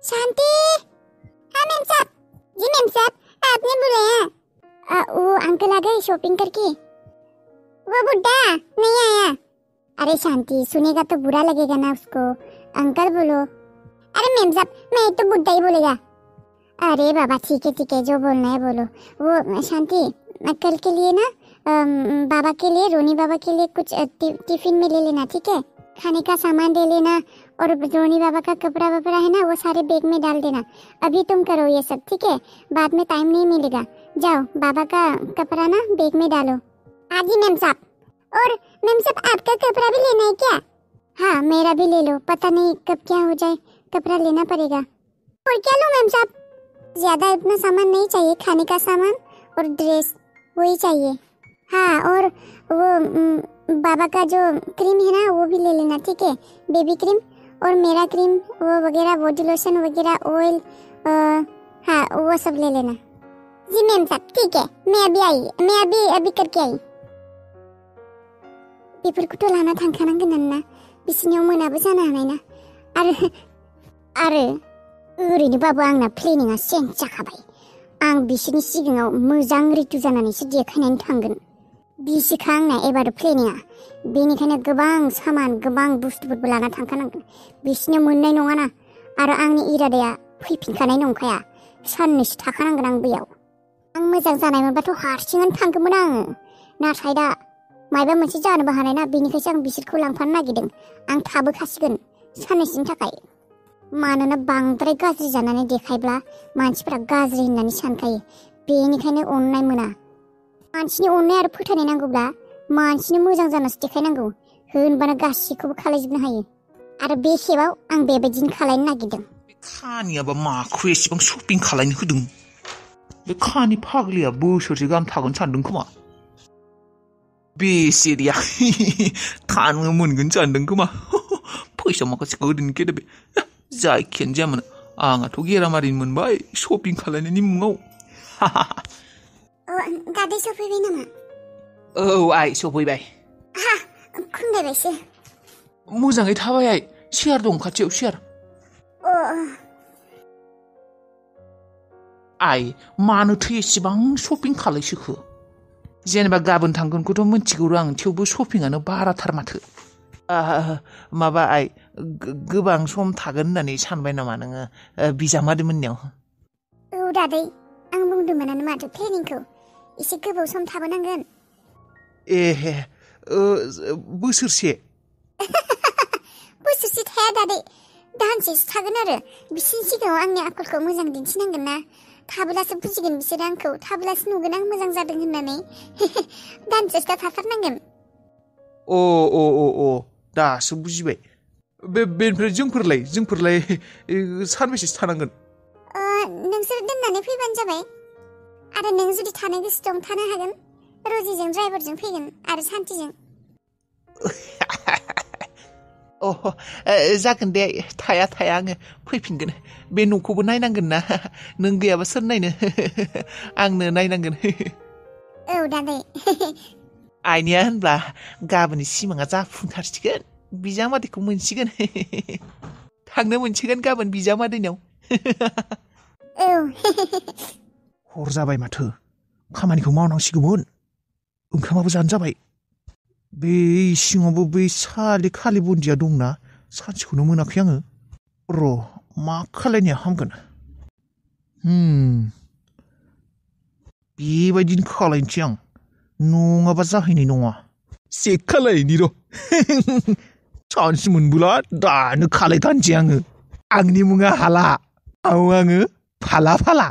शांति। हाँ मेम साहब। जी मेम साहब, आपने बुलाया? वो अंकल आ गए शॉपिंग करके। वो बुड्ढा नहीं आया। अरे शांति, सुनेगा तो बुरा लगेगा ना उसको। अंकल बोलो। अरे मेम साहब, मैं तो बुड्ढा ही बोलेगा। अरे बाबा ठीक है, जो बोलना है बोलो। वो शांति, कल के लिए ना बाबा के लिए, रोनी बाबा के लिए कुछ टिफिन में ले लेना, ठीक है? खाने का सामान ले लेना, और रोनी बाबा का कपड़ा वपड़ा है ना, वो सारे बैग में डाल देना। अभी तुम करो ये सब, ठीक है? बाद में टाइम नहीं मिलेगा। जाओ, बाबा का कपड़ा ना बैग में डालो। हाँ जी मेम साहब। और मेम साहब, आपका कपड़ा भी लेना है क्या? हाँ, मेरा भी ले लो, पता नहीं कब क्या हो जाए, कपड़ा लेना पड़ेगा। और क्या लो मेम साहब? ज्यादा इतना सामान नहीं चाहिए, खाने का सामान और ड्रेस वही चाहिए। हाँ, और वो बाबा का जो क्रीम है ना, वो भी ले लेना, ठीक है? बेबी क्रीम और मेरा क्रीम वो वगैरह, बॉडी लोशन वगैरह, ऑयल, हाँ वो सब ले लेना। जी मैम साहब ठीक है, मैं अभी करके आई। बेफोरखौथ' लाना थांखानांगोन ना, बिसिनियाव मोनाबो जानो हानाय ना। आरो ओरैनोबाबो आंना प्लेनिंआ चेन्ज जाखाबाय। आं बिसोरनि सिगाङाव मोजां रितु जानानैसो देखायनानै थांगोन। बिसिखा आंना एबार प्लेनिंआ। बेनिखायनो गोबां सामान, गोबां बुस्थुफोरबो लाना थांखानांगोन। बिसिनो मोननाय नङाना, आरो आंनि इरादाया फैफिनखानाय नंखाया। साननैसो थाखानांगोन आं बैयाव। आं मोजां जानायमोनबाथ' हारसिङैनो थांगौमोन आङो। नाथाय दा मायबा मोनसे जानोबो हानाय ना, बेनिखायसो आं बिसोरखौ लांफानो नागिरदों। आं थाबोखासिगोन साननैसोनि थाखाय। मानोना बांद्राय गाज्रि जानानै देखायब्ला मानसिफोरा गाज्रि होननानै सानखायो। बेनिखायनो अननाय मोना। मानसिनि अननाय आरो फोथायनाय नांगौब्ला मानसिनो मोजां जानासो देखायनांगौ। होनबानो गासिखौबो खालायजोबनो हायो। आरो बे खेबाव आं बेबायदिनो खालायनो नागिरदों। खानियाबा माखौ एसेबां शपिं खालायनो होदों? बे खानि फाग्लिया बोसोरसे गाहाम थागोन सानदों खोमा। बेसेरिया थानो मोनगोन सानदों खोमा। फैसा माखासेखौ ओरैनो खेदा बे। जायखियानो जायामोन, आंहाथ' गेरामारिनि मोनबाय शपिं खालायनायनि मुङाव। दादै सफैबाय नामा? औ आइ सफैबाय। खुंलायबायसो। मोजाङै थाबाय आइ, चेयार दं खाथियाव, चेयार। आइ, मानोथो एसेबां शपिं खालायसोखो? जेनेबा गाबोन थांगोनखौथ' मिथिगौ आं, थेवबो शपिंआनो बाराथार माथो। माबा आइ, गोबां सम थागोन होननानै सानबाय नामा नोङो बिजामादै मोननियाव? औ दादै, आं बुंदोंमोनानो माथो प्लेनिंखौ। एसे गोबाव सम थाबोनांगोन। एहे, बोसोरसे? बोसोरसे थाया दादै, दानसेसो थागोन आरो। बिसिनि सिगाङाव आंनि आखलखौ मोजां दिन्थिनांगोन ना। थाबोलासो बुजिगोन बिसोर आंखौ, थाबोलासो नुगोन आं मोजां जादों होननानै। दानसेसो थाथारनांगोन। अ दासो बुजिबाय। बेनिफ्राय जोंफोरलाय सानबेसेसो थानांगोन? नोंसोर दोननानै फैबानो जाबाय। आरो नों जुदि थानो गोसो दं थानो हागोन। रजिजों ड्राइभारजों फैगोन आरो सान्तिजों। जागोन दे, थाया आङो फैफिनगोन। बे न'खौबो नायनांगोन ना, नों गैयाबा सोर नायनो? आंनो नायनांगोन। औ दादै। आइनिया होनब्ला गाबोननि सिमाङा जाफुंथारसिगोन। बिजामादैखौ मोनसिगोन। थांनो मोनसिगोन गाबोन बिजामादैनाव। औ। हर जाबाय माथो, खामानिखौ मावनांसिगौमोन। ओंखामाबो जानो जाबाय। बे सिङावबो बै साले खालि बुन्दिया दंना, सानसेखौनो मोनाखै आङो। र' मा खालायनाया हामगोन? बेबायदिनो खालायनोसै आं, नङाबा जाहैनाय नङा। चेक खालायनि र'। चान्स मोनबोला दानो खालायगानोसै आङो। आंनि मुङा हाला, आङो फाला।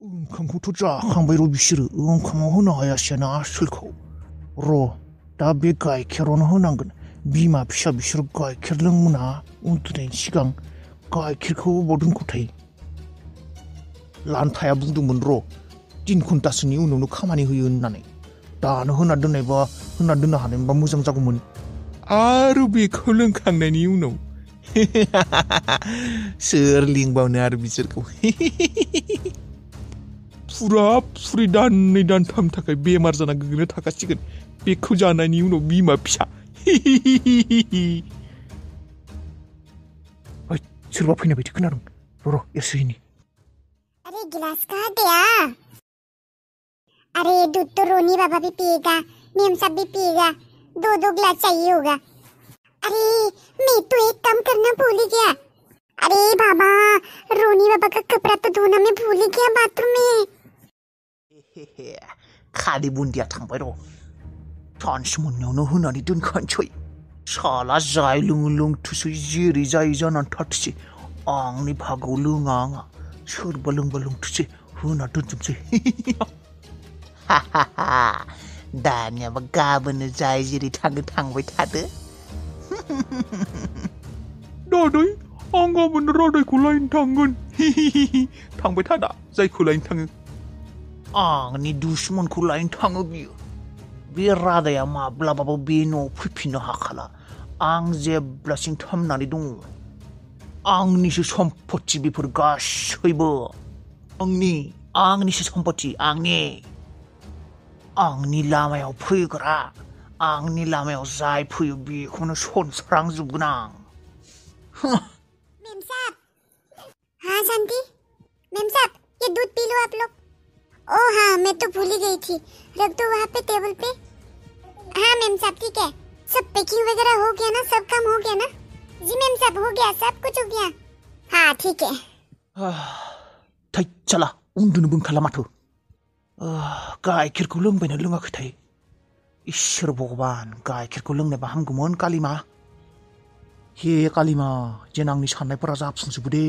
ओंखामखौथ' जाखांबाय र' बिसोरो, ओंखामाव होनो हायासैना आसोलखौ। र' दा बे गाइखेरावनो होनांगोन। बिमा फिसा बिसोर गाइखेर लोंमोना उन्दुनायनि सिगां। गाइखेरखौ अबाव दोनखोथाय? लान्थाया बुंदोंमोन र' 3 घन्टासोनि उनावनो खामानि होयो होननानै। दानो होना दोननो हानायमोनबा मोजां जागौमोन। आरो बेखौ लोंखांनायनि उनाव सोर लिंबावनो आरो बिसोरखौ। फुरि दाननै दानथाम थाखाय बेमार जाना गोग्लैना थाखासिगोन बेखौ जानायनि उनाव बिमा फिसा। सोरबा फैनाय बायदि खोनादों र' एरसोहैनि अरे गिलास कहाँ गया? अरे दूध तो रोनी बाबा भी पिएगा, मेम साहब भी पिएगा, 2-2 गिलास चाहिए होगा। अरे मैं तो एक काम करना भूल ही गया। अरे बाबा, रोनी बाबा का कपड़ा तो धोना मैं भूल ही गया बाथरूम में। खालि बुन्दिया थांबाय र' सानसे मोननायावनो होनानै दोनखानोसै साला जाय लोङो लोंथोसै जेरै जायो जानानै थाथोसै आंनि भागआव लोङा आंहा सोरबा लोंबा लोंथोसै होना दोनजोबसै दानियाबा गाबोननो जाय जेरै थाङो थांबाय थादो दादै आं गाबोन रादायखौ लायनो थांगोन थांबाय थादा जायखौ लायनो थाङो आंनि दुश्मनखौ लायनो थाङो बियो बे रादाया माब्लाबाबो बे न'आव फैफिननो हाखाला आं जेब्लासिम थांनानै दङ आंनिसो सम्पत्ति बेफोर गासैबो आंनिसो सम्पत्ति आंनि लामायाव फैग्रा आंनि लामायाव जाय फैयो बेखौनो सनस्रांजोबगोन आं मेम साहब, हाँ शांति, मेम साहब ये दूध पी लो आप लोग। ओह हाँ, मैं तो भूल ही गई थी, रख दो वहाँ पे टेबल पे। हाँ मेम साहब ठीक है, सब पैकिंग वगैरह हो गया ना, सब काम हो गया ना? जी मेम साहब हो गया, सब कुछ हो गया। हाँ ठीक है। थै चला उन्दुनोबो ओंखारला माथो गाइखेरखौ लोंबायना लोङाखैथाय इसोर भगबान गाइखेरखौ लोंनायबा हामगौमोन कालिमा हे कालिमा जेन आंनि साननायफोरा जाफुंजोबो दे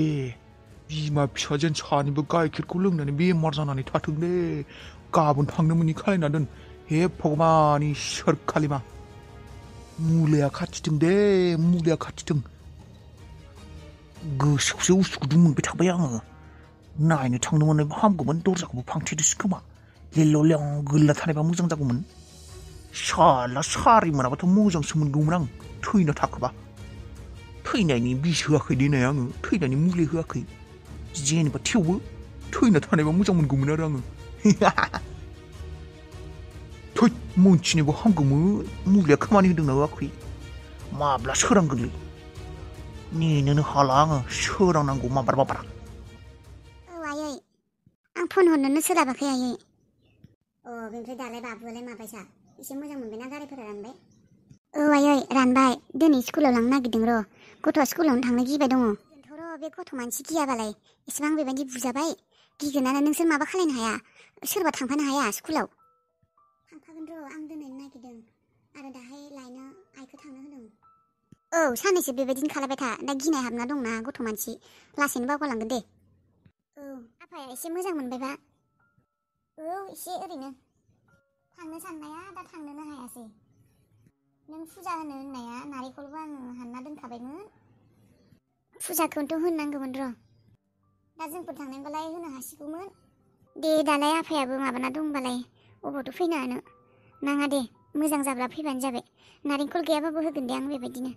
बिमा फिसाजेन सानैबो गाइखेरखौ लोंनानै बेमार जानानै थाथों दे गाबोन थांनो मोनि खालायना दोन हे भगबान इसोर कालिमा मुलिया खाथिथों दे मुलिया खाथिथों गोसोखौसो उसुखुदुं मोनबाय थाबाय आङो नायनो थांनो मोननायबा हामगौमोन दरजाखौबो फांथेदोसो खोमा लेल' लें गोलैना थानायबा मोजां जागौमोन साला सारि मोनाबाथ' मोजांसो मोनगौमोन आं थैना थाखोबा थैनायनि बिस होआखै देनाय आङो थैनायनि मुलि होआखै जेनेबा थेवबो थैना थानायबा मोजां मोनगौमोन आरो आङो थै मोनथिनोबो हामगौमोन मुलिया खामानि होदोंना होआखै माब्ला सोरांगोनलै नेनोनो हाला आङो सोरांनांगौ माबार आयै आं फन हरनोनो सोलाबाखै आयै बेनिफ्राय दालाय बाबुआलाय माबायसा एसे मोजां मोनबायना गारिफोरा रानबाय आयै रानबाय दिनै स्कुलाव लांनो नागिरदों र' गथ'आ स्कुलावनो थांनो गिबाय दङ र' बे गथ' मानसि गियाबालाय एसेबां बेबायदि बुजाबाय गिगोनानो नोंसोर माबा खालायनो हाया सोरबा थांफानो हाया स्कुलाव थांफागोन र' आं दोनैनो नागिरदों आरो दाहाय लायनो आइखौ थांनो होदों साननैसो बेबायदिनो खालामबाय था दा गिनाय हाबना दंना गथ' मानसि लासैनो बावगारलांगोन दे आफाया एसे मोजां मोनबायबा एसे ओरैनो थांनो साननाया दा थांनोनो हायासै नों फुजा होनो होननाया नारेंखलबो आङो हानना दोनखाबायमोन फुजाखौथ' होननांगौमोन र' दा जोंफोर थांनायबालाय होनो हासिगौमोन दे दालाय आफायाबो माबाना दंबालाय अबावथ' फैनो हानो नाङा दे मोजां जाब्ला फैबानो जाबाय नारेंखल गैयाबाबो होगोन दे आं बेबायदिनो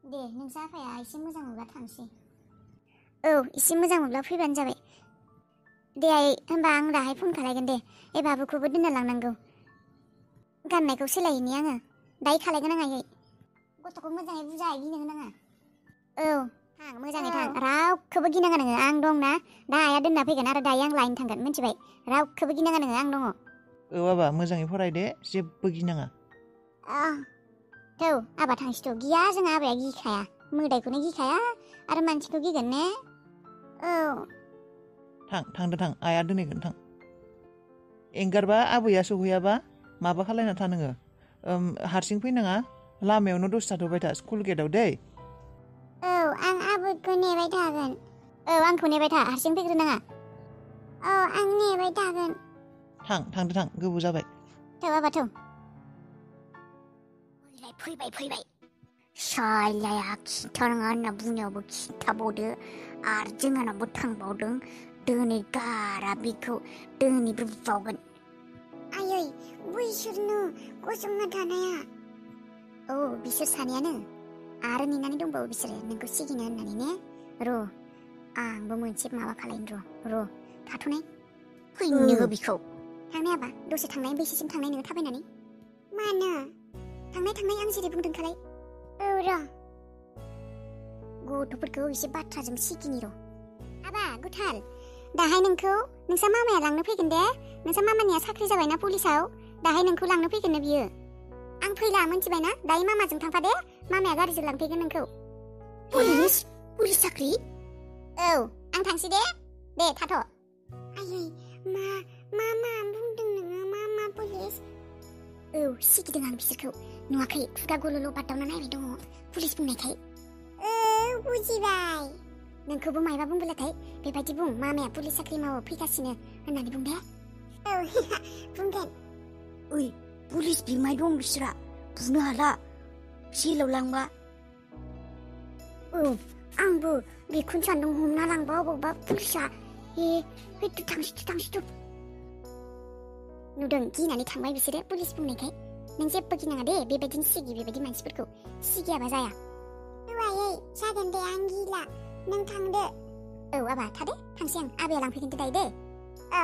दे नोंसा आफाया एसे मोजां मोनब्ला थांसै एसे मोजां मोनब्ला फैबानो जाबाय दे आइ होनबा आं दाहाय फन खालायगोन दे बाबुखौबो दोनना लांनांगौ गाननायखौ सोलायहैनि आङो दाहाय खालायगोन आं आयै गथ'खौ मोजाङै बुजाय गिनो होनाङा थां मोजाङै थां रावखौबो गिनाङा नोङो आं दं ना दा आइया दोनना फैगोन आरो दायो आं लायनो थांगोन मिथिबाय रावखौबो गिनाङा नोङो आं दङ बाबा मोजाङै फराय दे जेबो गिनाङा थौ आबा थांसैथ' गिया जोंहा आबाया गिखाया मोदायखौनो गिखाया आरो मानसिखौ गिगोन ने थांदो थां आइया दोनहैगोन थां एंगारबा आबैया सौहैयाबा माबा खालायना था नोङो हारसिं फैनाङा लामायावनो दसे थाथ'बाय था स्कुल गेटआव दै आं आबैखौ नेबाय थागोन आंखौ नेबाय था हारसिं फैग्रोनाङा आं नेबाय थागोन थांदो थां गोबाव जाबाय थौ आबा थौ फैबाय सालाया खिन्थानाङा होनना बुंनायावबो खिन्थाबावदो आरो जोंहानावबो थांबावदों दिनै गारा बेखौ दिनैबो बुबावगोन आयै बैसोरनो गसंना थानाया बिसोर सानैयानो आरो नेनानै दंबावो बिसोरो नोंखौ सिगिनो होननानै ने र' आंबो मोनसे माबा खालायनो र' थाथ'नाय फैनो हो बिखौ थांनाय आबा दसे थांनाय बैसिसिम थांनाय नोङो थाबायनानै मानो थांनाय आं जेरै बुंदों खालाय र' गथ'फोरखौ एसे बाथ्राजों सिगिनि र'। आबा गुथाल, दाहाय नोंखौ नोंसा मामाया लांनो फैगोन दे। नोंसा मामानिया साख्रि जाबायना पुलिसाव, दाहाय नोंखौ लांनो फैगोननो बियो। आं फैला मोनथिबायना, दायो मामाजों थांफा दे, मामाया गारिजों लांफैगोन नोंखौ। पुलिस साख्रि? औ, आं थांसै दे थाथ'। आयै, मा बुंदों नोङो, मा पुलिस? औ, सिगिदों आं बिसोरखौ, नुवाखै, खुगा गल'ल' बादावना नायबाय दङ पुलिस बुंनायखाय। बुजिबाय। नोंखौबो मायबा बुंबोलाथाय बेबायदि बुं, मामाया पुलिस साख्रि मावो फैगासिनो होननानै बुं दे। औ बुंगोन। ओइ, पुलिस बिमाय दं बिसोरा, बुनो हाला, जेलाव लांबा। औ, आंबो बेखौनो सानदों, हमना लांबा अबावबा पुलिसा। थांसै। नुदों, गिनानै थांबाय बिसोरो पुलिस बुंनायखाय। नों जेबो गिनाङा दे, बेबायदिनो सिगि, बेबायदि मानसिफोरखौ सिगियाबा जाया। आयै, जागोन दे, आं गिला, नों थांदो। औ आबा थादो, थांसै आं, आबाया लांफैगोन दायो दे। औ।